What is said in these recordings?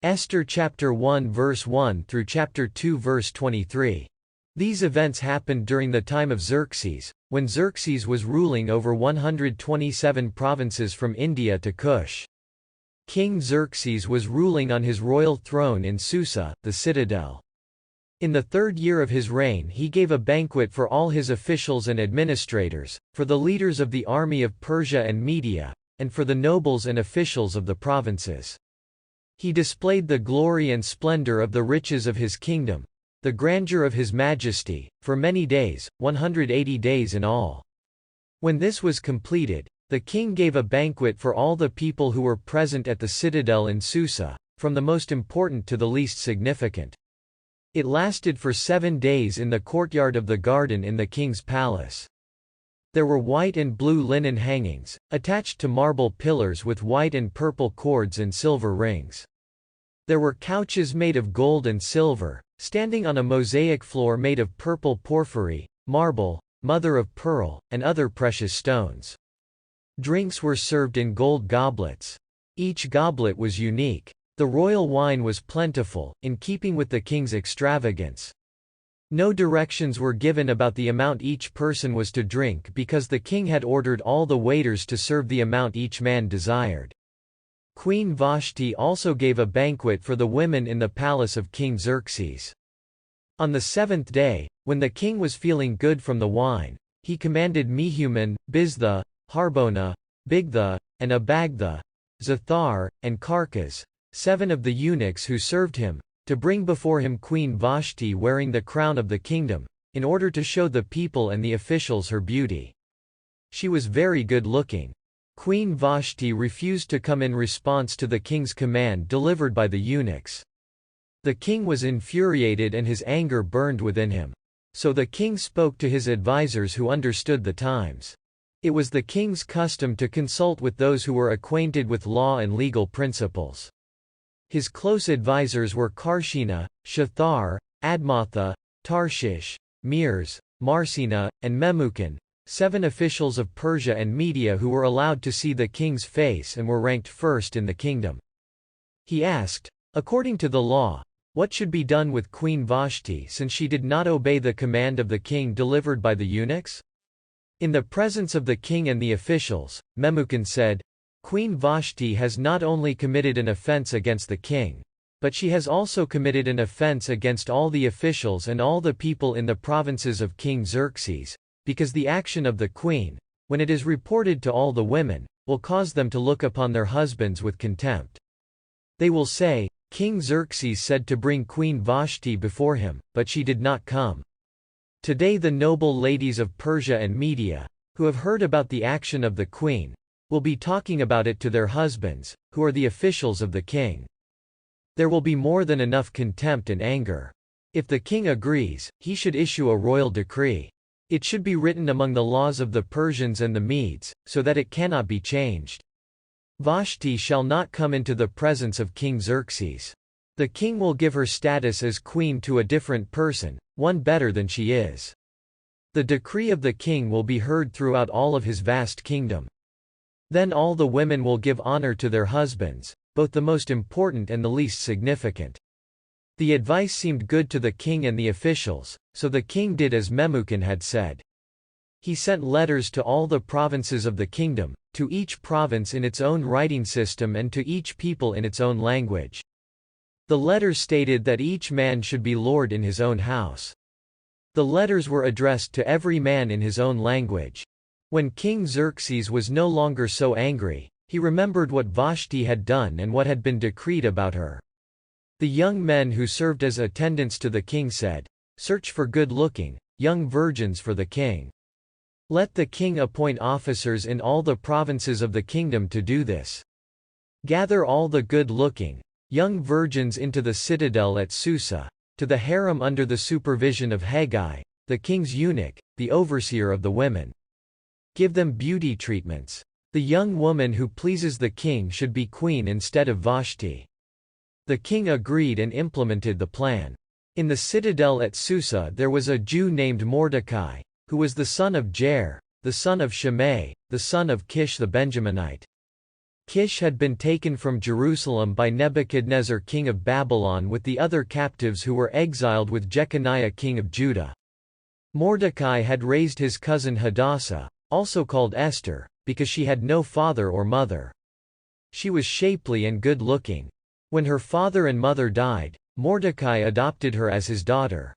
Esther chapter 1 verse 1 through chapter 2 verse 23. These events happened during the time of Xerxes, when Xerxes was ruling over 127 provinces from India to Kush. King Xerxes was ruling on his royal throne in Susa, the citadel. In the 3rd year of his reign he gave a banquet for all his officials and administrators, for the leaders of the army of Persia and Media, and for the nobles and officials of the provinces. He displayed the glory and splendor of the riches of his kingdom, the grandeur of his majesty, for many days, 180 days in all. When this was completed, the king gave a banquet for all the people who were present at the citadel in Susa, from the most important to the least significant. It lasted for 7 days in the courtyard of the garden in the king's palace. There were white and blue linen hangings, attached to marble pillars with white and purple cords and silver rings. There were couches made of gold and silver, standing on a mosaic floor made of purple porphyry, marble, mother of pearl, and other precious stones. Drinks were served in gold goblets. Each goblet was unique. The royal wine was plentiful, in keeping with the king's extravagance. No directions were given about the amount each person was to drink because the king had ordered all the waiters to serve the amount each man desired. Queen Vashti also gave a banquet for the women in the palace of King Xerxes. On the 7th day, when the king was feeling good from the wine, he commanded Mehuman, Biztha, Harbona, Bigtha, and Abagtha, Zethar, and Carcas, 7 of the eunuchs who served him, to bring before him Queen Vashti wearing the crown of the kingdom, in order to show the people and the officials her beauty. She was very good-looking. Queen Vashti refused to come in response to the king's command delivered by the eunuchs. The king was infuriated and his anger burned within him. So the king spoke to his advisers who understood the times. It was the king's custom to consult with those who were acquainted with law and legal principles. His close advisers were Karshina, Shethar, Admatha, Tarshish, Meres, Marsina, and Memucan, 7 officials of Persia and Media who were allowed to see the king's face and were ranked first in the kingdom. He asked, according to the law, what should be done with Queen Vashti since she did not obey the command of the king delivered by the eunuchs? In the presence of the king and the officials, Memucan said, Queen Vashti has not only committed an offense against the king, but she has also committed an offense against all the officials and all the people in the provinces of King Xerxes, because the action of the queen, when it is reported to all the women, will cause them to look upon their husbands with contempt. They will say, King Xerxes said to bring Queen Vashti before him, but she did not come. Today the noble ladies of Persia and Media, who have heard about the action of the queen, will be talking about it to their husbands, who are the officials of the king. There will be more than enough contempt and anger. If the king agrees, he should issue a royal decree. It should be written among the laws of the Persians and the Medes, so that it cannot be changed. Vashti shall not come into the presence of King Xerxes. The king will give her status as queen to a different person, one better than she is. The decree of the king will be heard throughout all of his vast kingdom. Then all the women will give honor to their husbands, both the most important and the least significant. The advice seemed good to the king and the officials, so the king did as Memucan had said. He sent letters to all the provinces of the kingdom, to each province in its own writing system and to each people in its own language. The letters stated that each man should be lord in his own house. The letters were addressed to every man in his own language. When King Xerxes was no longer so angry, he remembered what Vashti had done and what had been decreed about her. The young men who served as attendants to the king said, Search for good-looking, young virgins for the king. Let the king appoint officers in all the provinces of the kingdom to do this. Gather all the good-looking, young virgins into the citadel at Susa, to the harem under the supervision of Haggai, the king's eunuch, the overseer of the women. Give them beauty treatments. The young woman who pleases the king should be queen instead of Vashti. The king agreed and implemented the plan. In the citadel at Susa there was a Jew named Mordecai, who was the son of Jair, the son of Shimei, the son of Kish the Benjaminite. Kish had been taken from Jerusalem by Nebuchadnezzar king of Babylon with the other captives who were exiled with Jeconiah king of Judah. Mordecai had raised his cousin Hadassah, also called Esther, because she had no father or mother. She was shapely and good-looking. When her father and mother died, Mordecai adopted her as his daughter.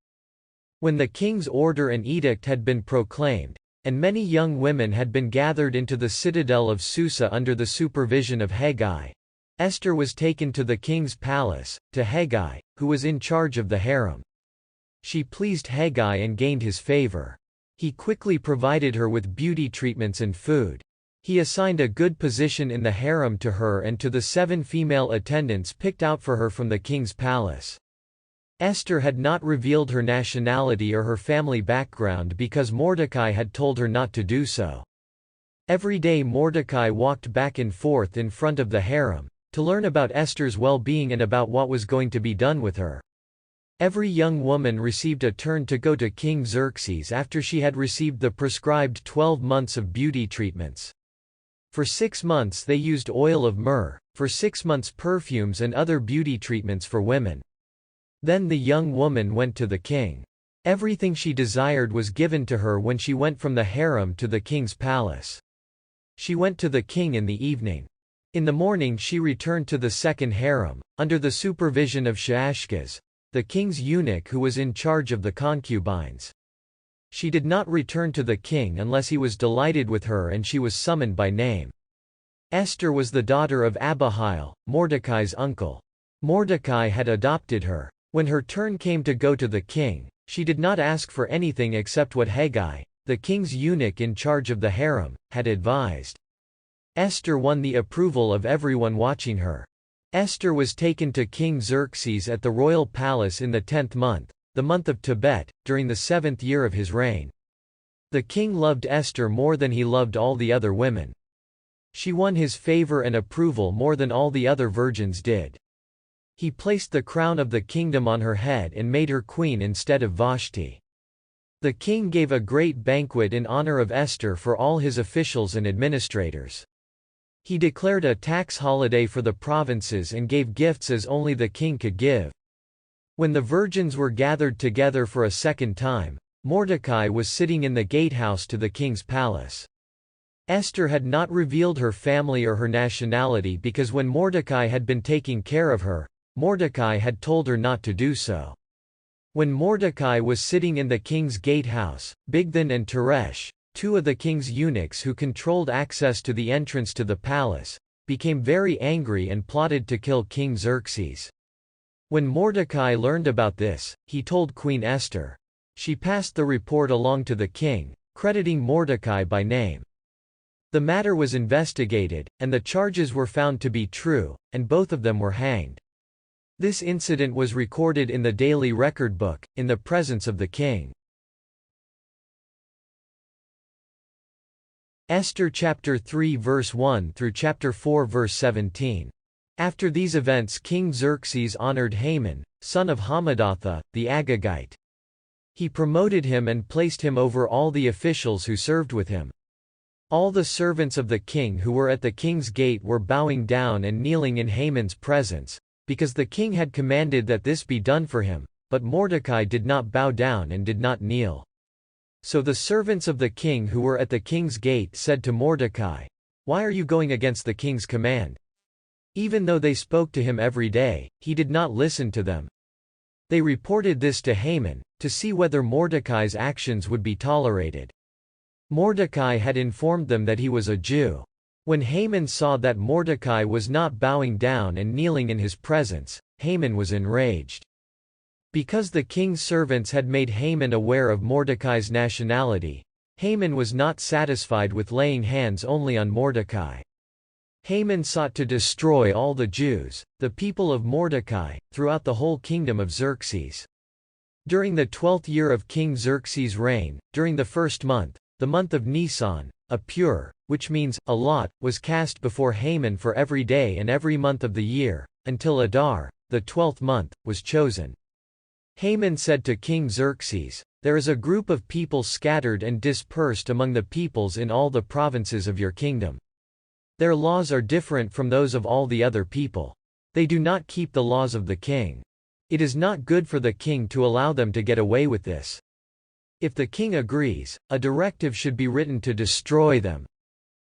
When the king's order and edict had been proclaimed, and many young women had been gathered into the citadel of Susa under the supervision of Hegai, Esther was taken to the king's palace, to Hegai, who was in charge of the harem. She pleased Hegai and gained his favor. He quickly provided her with beauty treatments and food. He assigned a good position in the harem to her and to the 7 female attendants picked out for her from the king's palace. Esther had not revealed her nationality or her family background because Mordecai had told her not to do so. Every day Mordecai walked back and forth in front of the harem, to learn about Esther's well-being and about what was going to be done with her. Every young woman received a turn to go to King Xerxes after she had received the prescribed 12 months of beauty treatments. For 6 months they used oil of myrrh, for 6 months perfumes and other beauty treatments for women. Then the young woman went to the king. Everything she desired was given to her when she went from the harem to the king's palace. She went to the king in the evening. In the morning she returned to the second harem, under the supervision of Shaashgaz, the king's eunuch who was in charge of the concubines. She did not return to the king unless he was delighted with her and she was summoned by name. Esther was the daughter of Abihail, Mordecai's uncle. Mordecai had adopted her. When her turn came to go to the king, she did not ask for anything except what Hegai, the king's eunuch in charge of the harem, had advised. Esther won the approval of everyone watching her. Esther was taken to King Xerxes at the royal palace in the 10th month, the month of Tebet, during the 7th year of his reign. The king loved Esther more than he loved all the other women. She won his favor and approval more than all the other virgins did. He placed the crown of the kingdom on her head and made her queen instead of Vashti. The king gave a great banquet in honor of Esther for all his officials and administrators. He declared a tax holiday for the provinces and gave gifts as only the king could give. When the virgins were gathered together for a second time, Mordecai was sitting in the gatehouse to the king's palace. Esther had not revealed her family or her nationality because when Mordecai had been taking care of her, Mordecai had told her not to do so. When Mordecai was sitting in the king's gatehouse, Bigthan and Teresh, 2 of the king's eunuchs who controlled access to the entrance to the palace, became very angry and plotted to kill King Xerxes. When Mordecai learned about this, he told Queen Esther. She passed the report along to the king, crediting Mordecai by name. The matter was investigated, and the charges were found to be true, and both of them were hanged. This incident was recorded in the daily record book, in the presence of the king. Esther chapter 3 verse 1 through chapter 4 verse 17. After these events King Xerxes honored Haman, son of Hammedatha, the Agagite. He promoted him and placed him over all the officials who served with him. All the servants of the king who were at the king's gate were bowing down and kneeling in Haman's presence, because the king had commanded that this be done for him, but Mordecai did not bow down and did not kneel. So the servants of the king who were at the king's gate said to Mordecai, "Why are you going against the king's command?" Even though they spoke to him every day, he did not listen to them. They reported this to Haman, to see whether Mordecai's actions would be tolerated. Mordecai had informed them that he was a Jew. When Haman saw that Mordecai was not bowing down and kneeling in his presence, Haman was enraged. Because the king's servants had made Haman aware of Mordecai's nationality, Haman was not satisfied with laying hands only on Mordecai. Haman sought to destroy all the Jews, the people of Mordecai, throughout the whole kingdom of Xerxes. During the 12th year of King Xerxes' reign, during the 1st month, the month of Nisan, a pur, which means a lot, was cast before Haman for every day and every month of the year, until Adar, the 12th month, was chosen. Haman said to King Xerxes, "There is a group of people scattered and dispersed among the peoples in all the provinces of your kingdom. Their laws are different from those of all the other people. They do not keep the laws of the king. It is not good for the king to allow them to get away with this. If the king agrees, a directive should be written to destroy them.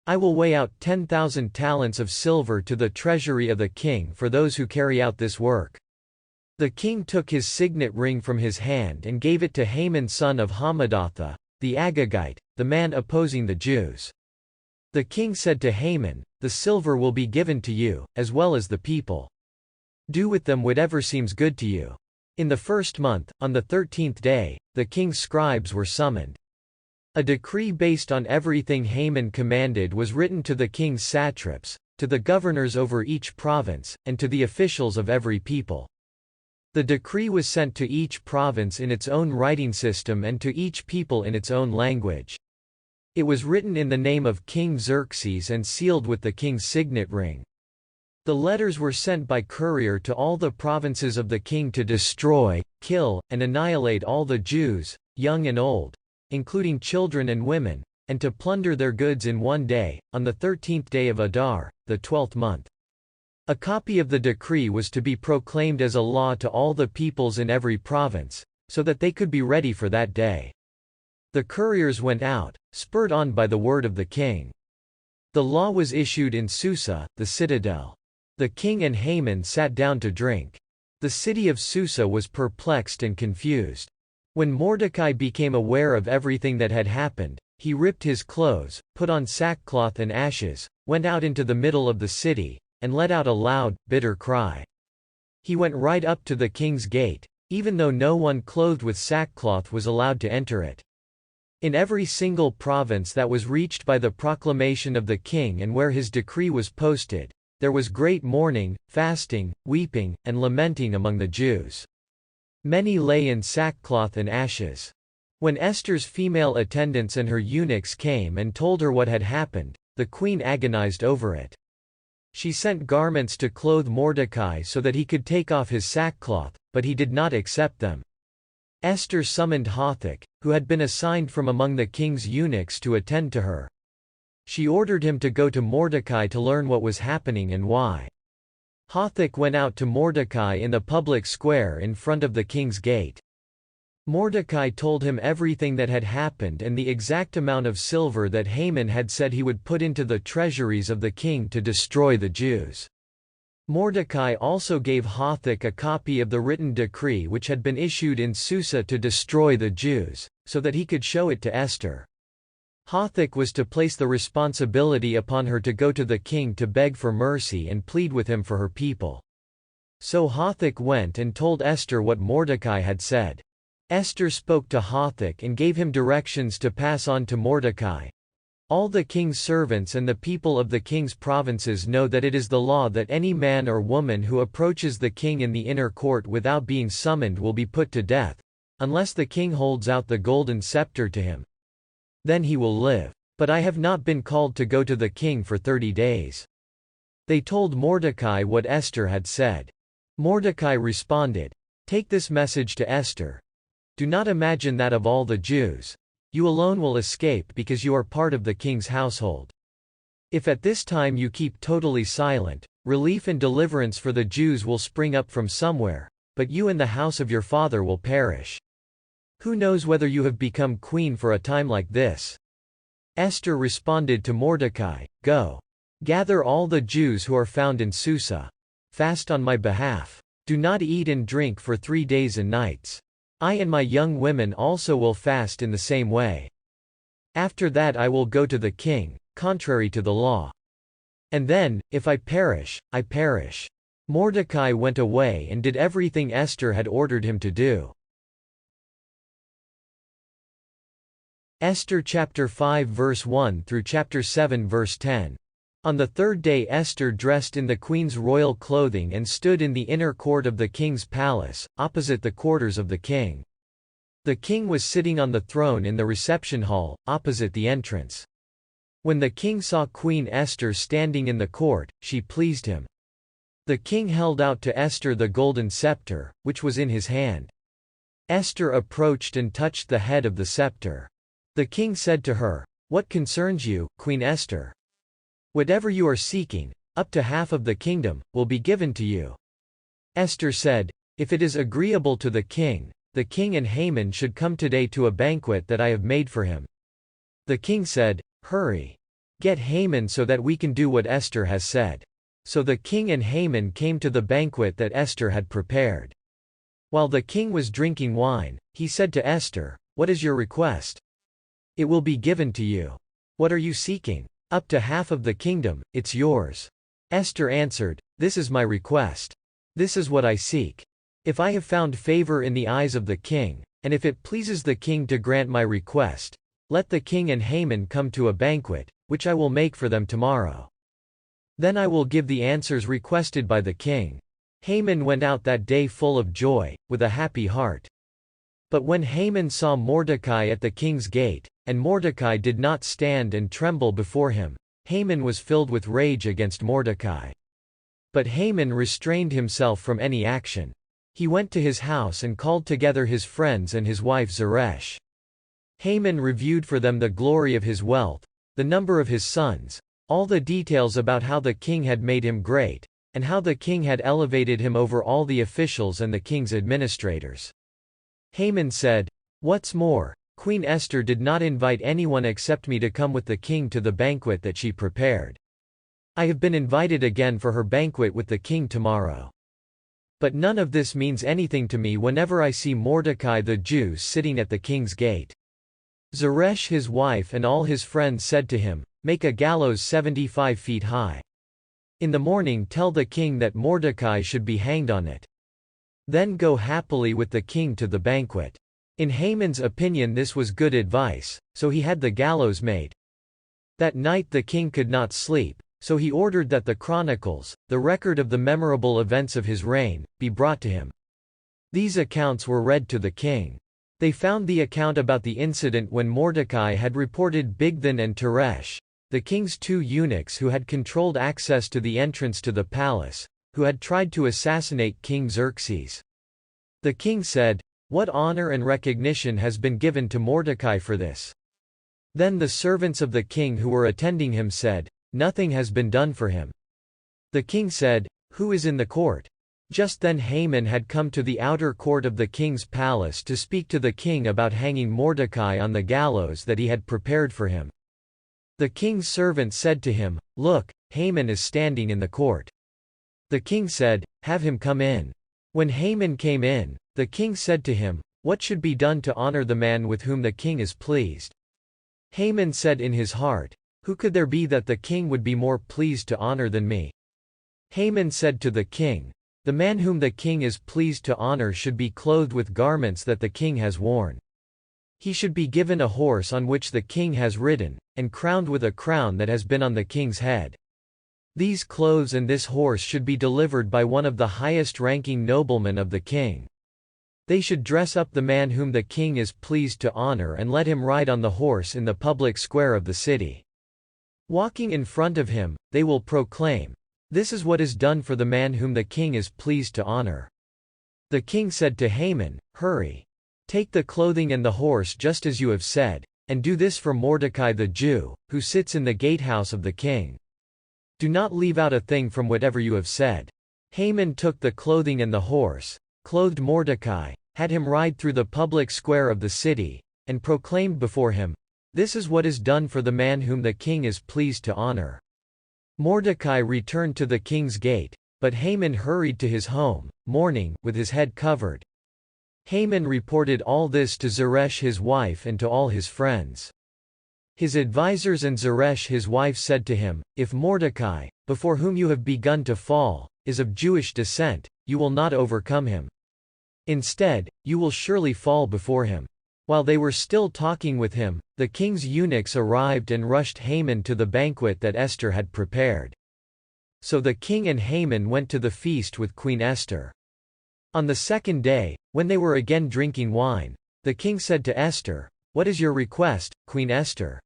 I will weigh out 10,000 talents of silver to the treasury of the king for those who carry out this work." The king took his signet ring from his hand and gave it to Haman son of Hammedatha, the Agagite, the man opposing the Jews. The king said to Haman, "The silver will be given to you, as well as the people. Do with them whatever seems good to you." In the first month, on the 13th day, the king's scribes were summoned. A decree based on everything Haman commanded was written to the king's satraps, to the governors over each province, and to the officials of every people. The decree was sent to each province in its own writing system and to each people in its own language. It was written in the name of King Xerxes and sealed with the king's signet ring. The letters were sent by courier to all the provinces of the king to destroy, kill, and annihilate all the Jews, young and old, including children and women, and to plunder their goods in one day, on the 13th day of Adar, the 12th month. A copy of the decree was to be proclaimed as a law to all the peoples in every province, so that they could be ready for that day. The couriers went out, spurred on by the word of the king. The law was issued in Susa, the citadel. The king and Haman sat down to drink. The city of Susa was perplexed and confused. When Mordecai became aware of everything that had happened, he ripped his clothes, put on sackcloth and ashes, went out into the middle of the city, and let out a loud, bitter cry. He went right up to the king's gate, even though no one clothed with sackcloth was allowed to enter it. In every single province that was reached by the proclamation of the king and where his decree was posted, there was great mourning, fasting, weeping, and lamenting among the Jews. Many lay in sackcloth and ashes. When Esther's female attendants and her eunuchs came and told her what had happened, the queen agonized over it. She sent garments to clothe Mordecai so that he could take off his sackcloth, but he did not accept them. Esther summoned Hathach, who had been assigned from among the king's eunuchs to attend to her. She ordered him to go to Mordecai to learn what was happening and why. Hathach went out to Mordecai in the public square in front of the king's gate. Mordecai told him everything that had happened and the exact amount of silver that Haman had said he would put into the treasuries of the king to destroy the Jews. Mordecai also gave Hathach a copy of the written decree which had been issued in Susa to destroy the Jews, so that he could show it to Esther. Hathach was to place the responsibility upon her to go to the king to beg for mercy and plead with him for her people. So Hathach went and told Esther what Mordecai had said. Esther spoke to Hathach and gave him directions to pass on to Mordecai. All the king's servants and the people of the king's provinces know that it is the law that any man or woman who approaches the king in the inner court without being summoned will be put to death, unless the king holds out the golden scepter to him. Then he will live. But I have not been called to go to the king for 30 days. They told Mordecai what Esther had said. Mordecai responded, "Take this message to Esther. Do not imagine that of all the Jews, you alone will escape because you are part of the king's household. If at this time you keep totally silent, relief and deliverance for the Jews will spring up from somewhere, but you and the house of your father will perish. Who knows whether you have become queen for a time like this?" Esther responded to Mordecai, "Go. Gather all the Jews who are found in Susa. Fast on my behalf. Do not eat and drink for 3 days and nights. I and my young women also will fast in the same way. After that I will go to the king, contrary to the law. And then, if I perish, I perish." Mordecai went away and did everything Esther had ordered him to do. Esther chapter 5 verse 1 through chapter 7 verse 10. On the third day Esther dressed in the queen's royal clothing and stood in the inner court of the king's palace, opposite the quarters of the king. The king was sitting on the throne in the reception hall, opposite the entrance. When the king saw Queen Esther standing in the court, she pleased him. The king held out to Esther the golden scepter, which was in his hand. Esther approached and touched the head of the scepter. The king said to her, "What concerns you, Queen Esther?" Whatever you are seeking, up to half of the kingdom, will be given to you." Esther said, "If it is agreeable to the king and Haman should come today to a banquet that I have made for him." The king said, "Hurry. Get Haman so that we can do what Esther has said." So the king and Haman came to the banquet that Esther had prepared. While the king was drinking wine, he said to Esther, "What is your request? It will be given to you. What are you seeking? Up to half of the kingdom, it's yours." Esther answered, "This is my request. This is what I seek. If I have found favor in the eyes of the king, and if it pleases the king to grant my request, let the king and Haman come to a banquet, which I will make for them tomorrow. Then I will give the answers requested by the king." Haman went out that day full of joy, with a happy heart. But when Haman saw Mordecai at the king's gate, and Mordecai did not stand and tremble before him, Haman was filled with rage against Mordecai. But Haman restrained himself from any action. He went to his house and called together his friends and his wife Zeresh. Haman reviewed for them the glory of his wealth, the number of his sons, all the details about how the king had made him great, and how the king had elevated him over all the officials and the king's administrators. Haman said, "What's more, Queen Esther did not invite anyone except me to come with the king to the banquet that she prepared. I have been invited again for her banquet with the king tomorrow. But none of this means anything to me whenever I see Mordecai the Jew sitting at the king's gate." Zeresh his wife and all his friends said to him, "Make a gallows 75 feet high. In the morning tell the king that Mordecai should be hanged on it. Then go happily with the king to the banquet." In Haman's opinion this was good advice, so he had the gallows made. That night the king could not sleep, so he ordered that the chronicles, the record of the memorable events of his reign, be brought to him. These accounts were read to the king. They found the account about the incident when Mordecai had reported Bigthan and Teresh, the king's 2 eunuchs who had controlled access to the entrance to the palace, who had tried to assassinate King Xerxes. The king said, "What honor and recognition has been given to Mordecai for this?" Then the servants of the king who were attending him said, "Nothing has been done for him." The king said, "Who is in the court?" Just then Haman had come to the outer court of the king's palace to speak to the king about hanging Mordecai on the gallows that he had prepared for him. The king's servant said to him, "Look, Haman is standing in the court." The king said, "Have him come in." When Haman came in, the king said to him, "What should be done to honor the man with whom the king is pleased?" Haman said in his heart, "Who could there be that the king would be more pleased to honor than me?" Haman said to the king, "The man whom the king is pleased to honor should be clothed with garments that the king has worn. He should be given a horse on which the king has ridden, and crowned with a crown that has been on the king's head. These clothes and this horse should be delivered by one of the highest-ranking noblemen of the king. They should dress up the man whom the king is pleased to honor and let him ride on the horse in the public square of the city. Walking in front of him, they will proclaim, 'This is what is done for the man whom the king is pleased to honor.'" The king said to Haman, "Hurry. Take the clothing and the horse just as you have said, and do this for Mordecai the Jew, who sits in the gatehouse of the king. Do not leave out a thing from whatever you have said." Haman took the clothing and the horse, clothed Mordecai, had him ride through the public square of the city, and proclaimed before him, "This is what is done for the man whom the king is pleased to honor." Mordecai returned to the king's gate, but Haman hurried to his home, mourning, with his head covered. Haman reported all this to Zeresh his wife and to all his friends. His advisers and Zeresh his wife said to him, "If Mordecai, before whom you have begun to fall, is of Jewish descent, you will not overcome him. Instead, you will surely fall before him." While they were still talking with him, the king's eunuchs arrived and rushed Haman to the banquet that Esther had prepared. So the king and Haman went to the feast with Queen Esther. On the second day, when they were again drinking wine, the king said to Esther, "What is your request, Queen Esther?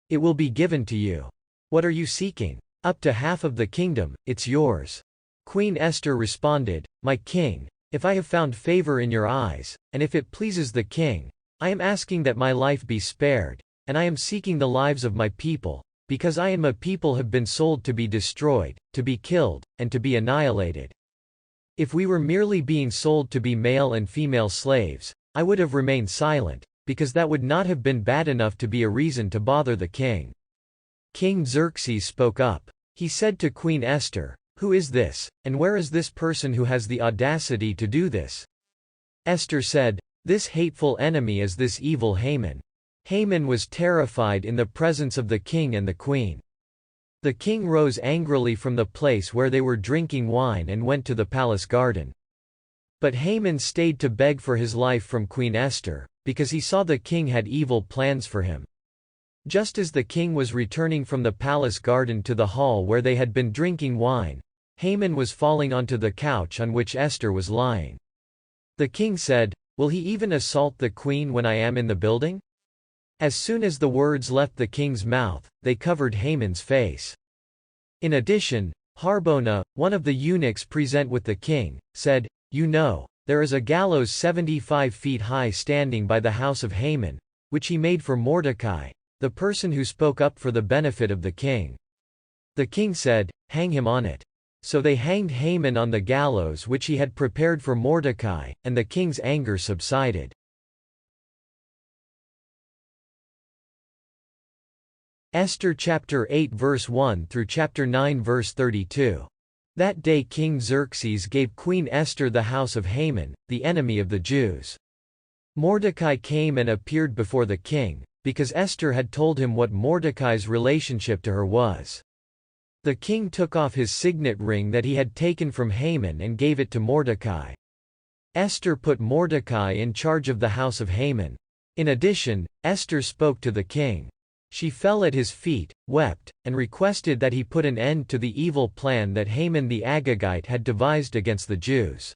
It will be given to you. What are you seeking? Up to half of the kingdom, it's yours." Queen Esther responded, "My king, if I have found favor in your eyes, and if it pleases the king, I am asking that my life be spared, and I am seeking the lives of my people, because I and my people have been sold to be destroyed, to be killed, and to be annihilated. If we were merely being sold to be male and female slaves, I would have remained silent, because that would not have been bad enough to be a reason to bother the king. King Xerxes spoke up. He said to Queen Esther, "Who is this, and where is this person who has the audacity to do this?" Esther said, "This hateful enemy is this evil Haman." Haman was terrified in the presence of the king and the queen. The king rose angrily from the place where they were drinking wine and went to the palace garden. But Haman stayed to beg for his life from Queen Esther, because he saw the king had evil plans for him. Just as the king was returning from the palace garden to the hall where they had been drinking wine, Haman was falling onto the couch on which Esther was lying. The king said, "Will he even assault the queen when I am in the building?" As soon as the words left the king's mouth, they covered Haman's face. In addition, Harbona, one of the eunuchs present with the king, said, "You know, there is a gallows 75 feet high standing by the house of Haman, which he made for Mordecai, the person who spoke up for the benefit of the king." The king said, "Hang him on it." So they hanged Haman on the gallows which he had prepared for Mordecai, and the king's anger subsided. Esther chapter 8 verse 1 through chapter 9 verse 32. That day King Xerxes gave Queen Esther the house of Haman, the enemy of the Jews. Mordecai came and appeared before the king, because Esther had told him what Mordecai's relationship to her was. The king took off his signet ring that he had taken from Haman and gave it to Mordecai. Esther put Mordecai in charge of the house of Haman. In addition, Esther spoke to the king. She fell at his feet, wept, and requested that he put an end to the evil plan that Haman the Agagite had devised against the Jews.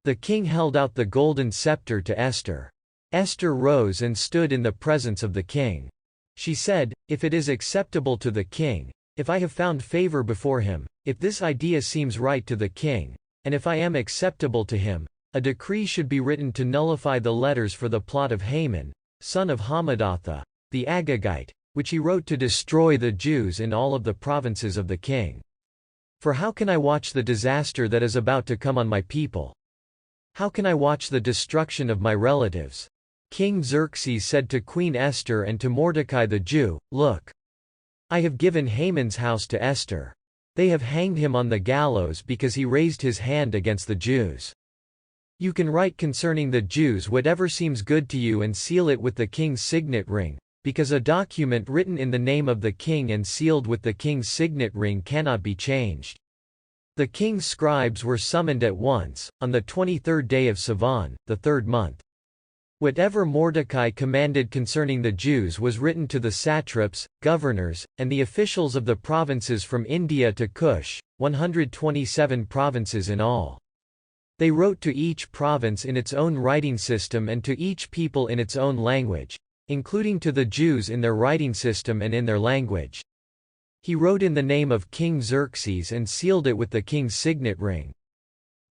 The king held out the golden scepter to Esther. Esther rose and stood in the presence of the king. She said, "If it is acceptable to the king, if I have found favor before him, if this idea seems right to the king, and if I am acceptable to him, a decree should be written to nullify the letters for the plot of Haman, son of Hammedatha, the Agagite, which he wrote to destroy the Jews in all of the provinces of the king. For how can I watch the disaster that is about to come on my people? How can I watch the destruction of my relatives?" King Xerxes said to Queen Esther and to Mordecai the Jew, "Look. I have given Haman's house to Esther. They have hanged him on the gallows because he raised his hand against the Jews. You can write concerning the Jews whatever seems good to you and seal it with the king's signet ring, because a document written in the name of the king and sealed with the king's signet ring cannot be changed." The king's scribes were summoned at once, on the 23rd day of Sivan, the 3rd month. Whatever Mordecai commanded concerning the Jews was written to the satraps, governors, and the officials of the provinces from India to Cush, 127 provinces in all. They wrote to each province in its own writing system and to each people in its own language, including to the Jews in their writing system and in their language. He wrote in the name of King Xerxes and sealed it with the king's signet ring.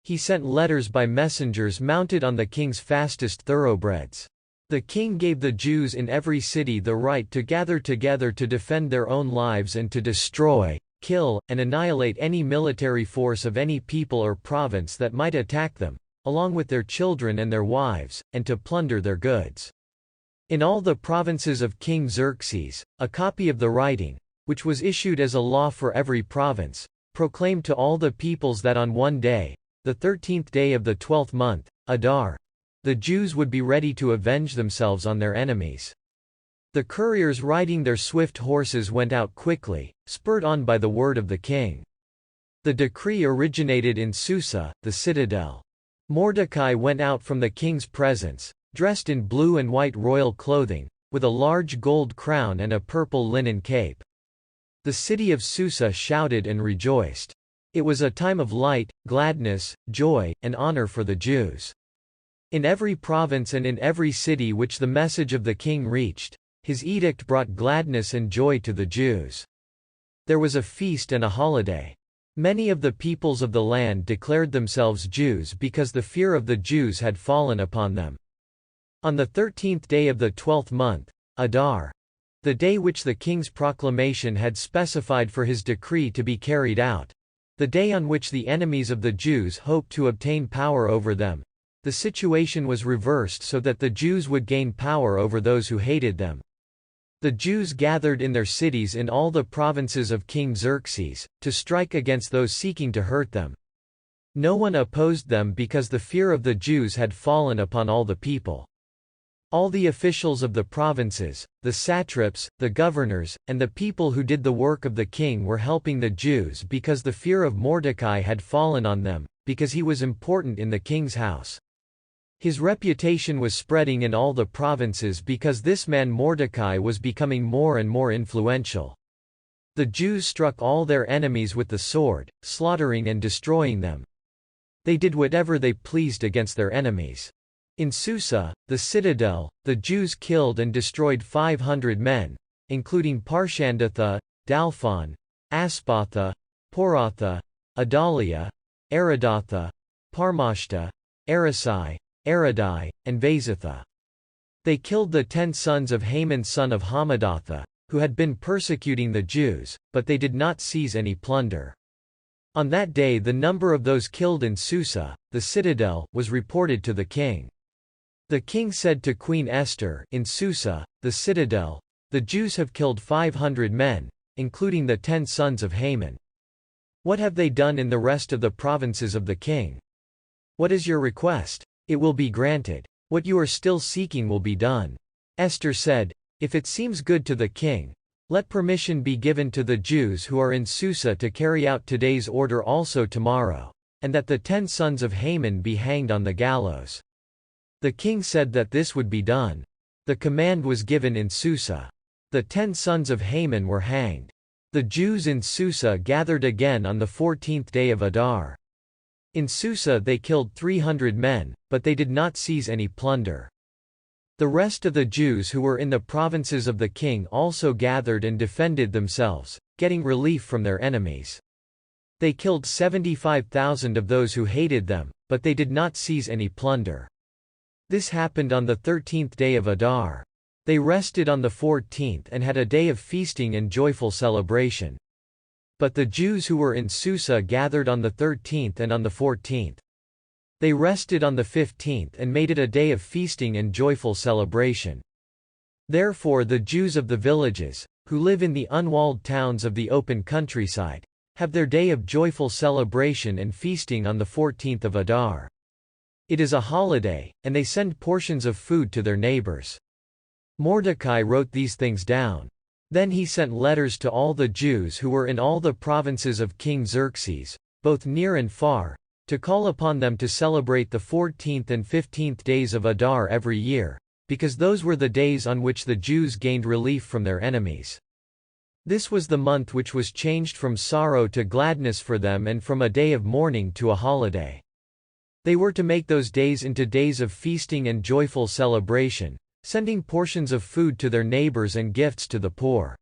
He sent letters by messengers mounted on the king's fastest thoroughbreds. The king gave the Jews in every city the right to gather together to defend their own lives and to destroy, kill, and annihilate any military force of any people or province that might attack them, along with their children and their wives, and to plunder their goods. In all the provinces of King Xerxes, a copy of the writing, which was issued as a law for every province, proclaimed to all the peoples that on one day, the 13th day of the 12th month, Adar, the Jews would be ready to avenge themselves on their enemies. The couriers riding their swift horses went out quickly, spurred on by the word of the king. The decree originated in Susa, the citadel. Mordecai went out from the king's presence, dressed in blue and white royal clothing, with a large gold crown and a purple linen cape. The city of Susa shouted and rejoiced. It was a time of light, gladness, joy, and honor for the Jews. In every province and in every city which the message of the king reached, his edict brought gladness and joy to the Jews. There was a feast and a holiday. Many of the peoples of the land declared themselves Jews because the fear of the Jews had fallen upon them. On the 13th day of the 12th month, Adar, the day which the king's proclamation had specified for his decree to be carried out, the day on which the enemies of the Jews hoped to obtain power over them, the situation was reversed so that the Jews would gain power over those who hated them. The Jews gathered in their cities in all the provinces of King Xerxes, to strike against those seeking to hurt them. No one opposed them because the fear of the Jews had fallen upon all the people. All the officials of the provinces, the satraps, the governors, and the people who did the work of the king were helping the Jews because the fear of Mordecai had fallen on them, because he was important in the king's house. His reputation was spreading in all the provinces because this man Mordecai was becoming more and more influential. The Jews struck all their enemies with the sword, slaughtering and destroying them. They did whatever they pleased against their enemies. In Susa, the citadel, the Jews killed and destroyed 500 men, including Parshandatha, Dalphon, Aspatha, Poratha, Adalia, Aridatha, Parmashta, Arisai, Aridai, and Vasatha. They killed the 10 sons of Haman son of Hammedatha, who had been persecuting the Jews, but they did not seize any plunder. On that day the number of those killed in Susa, the citadel, was reported to the king. The king said to Queen Esther, in Susa, the citadel, "The Jews have killed 500 men, including the 10 sons of Haman. What have they done in the rest of the provinces of the king? What is your request? It will be granted. What you are still seeking will be done." Esther said, "If it seems good to the king, let permission be given to the Jews who are in Susa to carry out today's order also tomorrow, and that the 10 sons of Haman be hanged on the gallows." The king said that this would be done. The command was given in Susa. The 10 sons of Haman were hanged. The Jews in Susa gathered again on the 14th day of Adar. In Susa they killed 300 men, but they did not seize any plunder. The rest of the Jews who were in the provinces of the king also gathered and defended themselves, getting relief from their enemies. They killed 75,000 of those who hated them, but they did not seize any plunder. This happened on the 13th day of Adar. They rested on the 14th and had a day of feasting and joyful celebration. But the Jews who were in Susa gathered on the 13th and on the 14th. They rested on the 15th and made it a day of feasting and joyful celebration. Therefore the Jews of the villages, who live in the unwalled towns of the open countryside, have their day of joyful celebration and feasting on the 14th of Adar. It is a holiday, and they send portions of food to their neighbors. Mordecai wrote these things down. Then he sent letters to all the Jews who were in all the provinces of King Xerxes, both near and far, to call upon them to celebrate the 14th and 15th days of Adar every year, because those were the days on which the Jews gained relief from their enemies. This was the month which was changed from sorrow to gladness for them and from a day of mourning to a holiday. They were to make those days into days of feasting and joyful celebration, sending portions of food to their neighbors and gifts to the poor.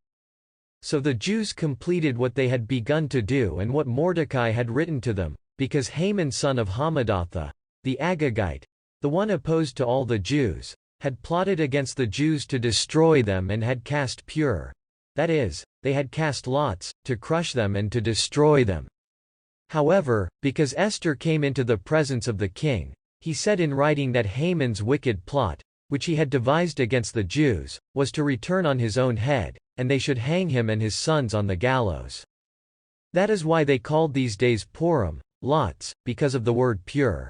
So the Jews completed what they had begun to do and what Mordecai had written to them, because Haman son of Hammedatha, the Agagite, the one opposed to all the Jews, had plotted against the Jews to destroy them and had cast pur, that is, they had cast lots, to crush them and to destroy them. However, because Esther came into the presence of the king, he said in writing that Haman's wicked plot, which he had devised against the Jews, was to return on his own head, and they should hang him and his sons on the gallows. That is why they called these days Purim, lots, because of the word pur.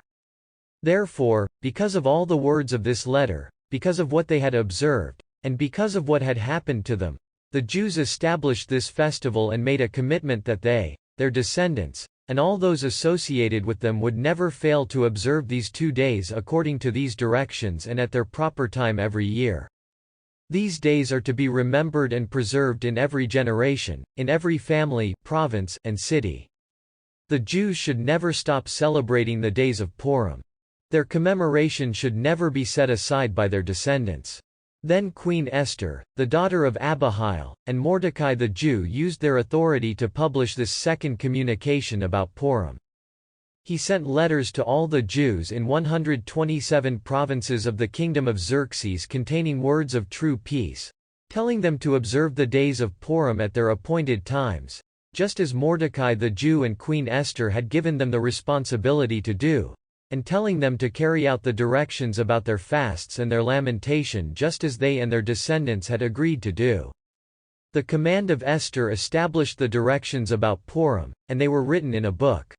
Therefore, because of all the words of this letter, because of what they had observed, and because of what had happened to them, the Jews established this festival and made a commitment that they, their descendants, and all those associated with them would never fail to observe these 2 days according to these directions and at their proper time every year. These days are to be remembered and preserved in every generation, in every family, province, and city. The Jews should never stop celebrating the days of Purim. Their commemoration should never be set aside by their descendants. Then Queen Esther, the daughter of Abihail, and Mordecai the Jew used their authority to publish this second communication about Purim. He sent letters to all the Jews in 127 provinces of the kingdom of Xerxes containing words of true peace, telling them to observe the days of Purim at their appointed times, just as Mordecai the Jew and Queen Esther had given them the responsibility to do, and telling them to carry out the directions about their fasts and their lamentation just as they and their descendants had agreed to do. The command of Esther established the directions about Purim, and they were written in a book.